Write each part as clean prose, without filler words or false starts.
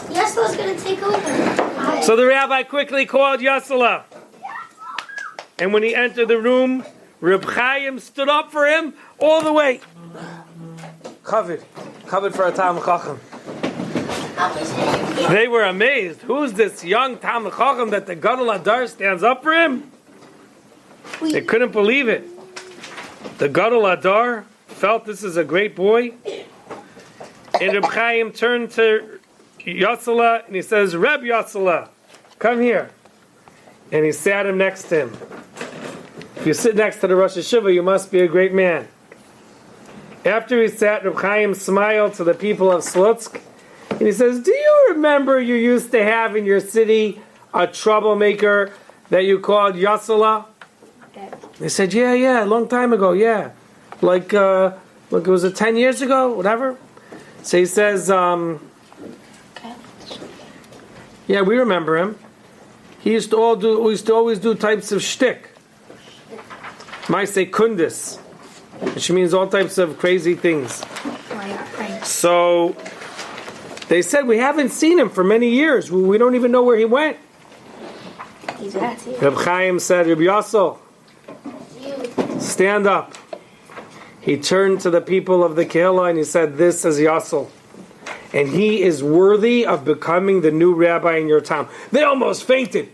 Yesela's going to take over. So the rabbi quickly called Yesela. And when he entered the room, Rav Chaim stood up for him all the way. Covered for a Talmid Chacham. They were amazed. Who's this young Talmid Chacham that the Gadol Adar stands up for him? They couldn't believe it. The Gadol Adar felt this is a great boy. And Rav Chaim turned to Yesela and he says, Reb Yesela, come here. And he sat him next to him. If you sit next to the Rosh Hashiva, you must be a great man. After he sat, Rav Chaim smiled to the people of Slutsk, and he says, do you remember you used to have in your city a troublemaker that you called Yesela? They said, yeah, a long time ago, yeah. Like it was 10 years ago, whatever. So he says, yeah, we remember him. We used to always do types of shtick. Maaseh kundis, which means all types of crazy things. So they said, we haven't seen him for many years. We don't even know where he went. Rav Chaim said, Rabbi Yasel, stand up. He turned to the people of the Kehillah and he said, this is Yasel. And he is worthy of becoming the new rabbi in your town. They almost fainted.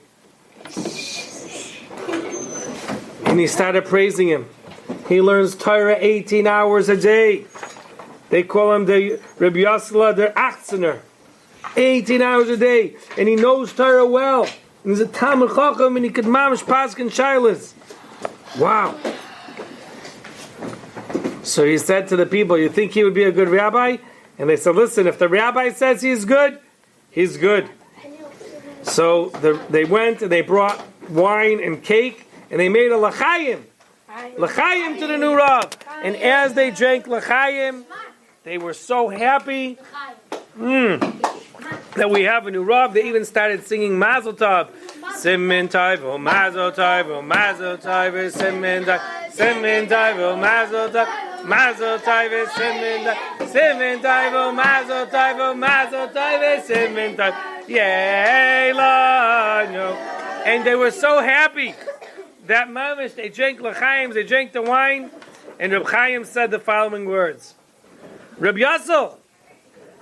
And he started praising him. He learns Torah 18 hours a day. They call him the Rabbi Yasla, the Achzener. 18 hours a day. And he knows Torah well. And he's a Talmid Chacham and he could mamish paskin shaylas. Wow. So he said to the people, you think he would be a good rabbi? And they said, listen, if the rabbi says he's good, he's good. So they went and they brought wine and cake and they made a l'chaim. L'chaim to the new Rav. And as they drank l'chaim, they were so happy that we have a new Rav. They even started singing Mazel Tov. Simin Tov, Mazel Tov, Mazel Tov, Simin Tov, Simin Tov, Mazel Tov, Mazel Tov, Simin Tov, Simin Tov, Mazel Tov, Mazel Tov, Simin Tov, Yay, Lord. And they were so happy. That mamish, they drank l'chaim, they drank the wine, and Reb Chaim said the following words. Reb Yasel,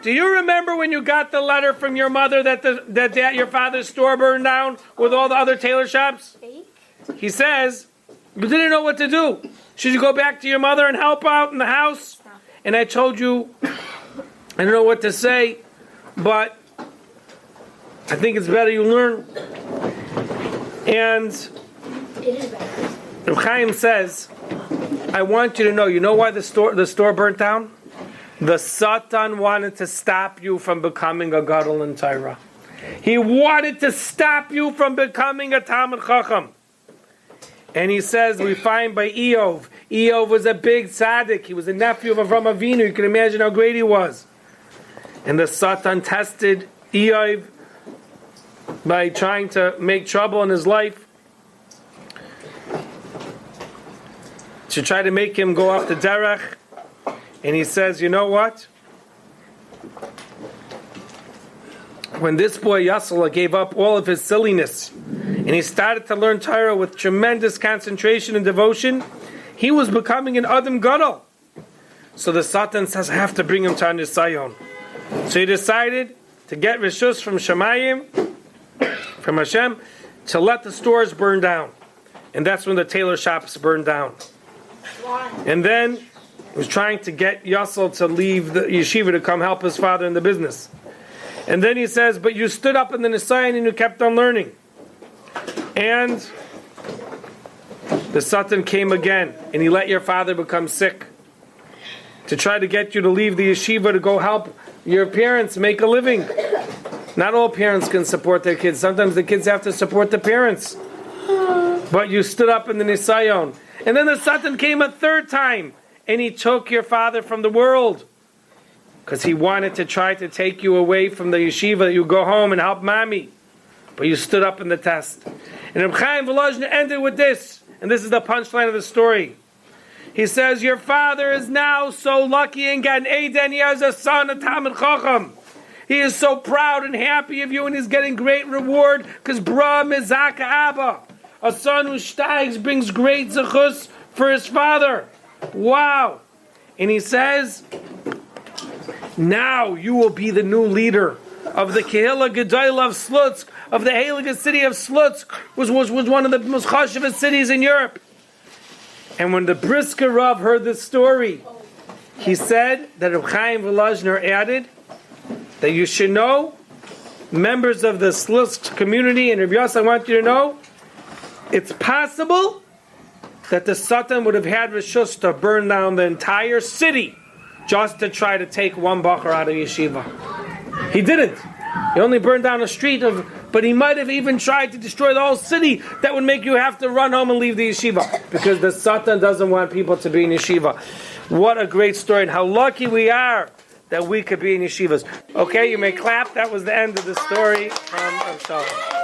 do you remember when you got the letter from your mother that your father's store burned down with all the other tailor shops? He says, you didn't know what to do. Should you go back to your mother and help out in the house? And I told you, I don't know what to say, but I think it's better you learn. And Rav Chaim says, I want you to know, you know why the store burnt down? The Satan wanted to stop you from becoming a Gadol in Torah. He wanted to stop you from becoming a Talmid Chacham. And he says, we find by Eov. Eov was a big tzaddik. He was a nephew of Avram Avinu. You can imagine how great he was. And the Satan tested Eov by trying to make trouble in his life, to try to make him go off the derech. And he says, you know what? When this boy Yasela gave up all of his silliness and he started to learn Torah with tremendous concentration and devotion, he was becoming an Adam Gadol. So the Satan says, I have to bring him to Nisayon. So he decided to get Rishus from Shemayim, from Hashem, to let the stores burn down. And that's when the tailor shops burned down. And then he was trying to get Yasel to leave the yeshiva to come help his father in the business. And then he says, but you stood up in the Nisayon and you kept on learning. And the Satan came again and he let your father become sick to try to get you to leave the yeshiva to go help your parents make a living. Not all parents can support their kids. Sometimes the kids have to support the parents. But you stood up in the Nisayon. And then the Satan came a third time and he took your father from the world because he wanted to try to take you away from the yeshiva, that you go home and help mommy. But you stood up in the test. And Rav Chaim of Volozhin ended with this, and this is the punchline of the story. He says, your father is now so lucky and Gan Eden, he has a son, a Talmid Chacham. He is so proud and happy of you, and he's getting great reward because Bra Mizaka Abba, a son who steigs brings great zechus for his father. Wow. And he says, now you will be the new leader of the Kehillah Gedolah of Slutsk, of the Heilige city of Slutsk, which was one of the most chashuvah cities in Europe. And when the Brisker Rav heard this story, he said that Rav Chaim of Volozhin added that you should know, members of the Slutsk community, and Rav Yos, I want you to know, it's possible that the Satan would have had Rishus to burn down the entire city just to try to take one bacher out of yeshiva. He didn't. He only burned down a street but he might have even tried to destroy the whole city. That would make you have to run home and leave the yeshiva, because the Satan doesn't want people to be in yeshiva. What a great story, and how lucky we are that we could be in yeshivas. Okay, you may clap. That was the end of the story from Rav Chaim.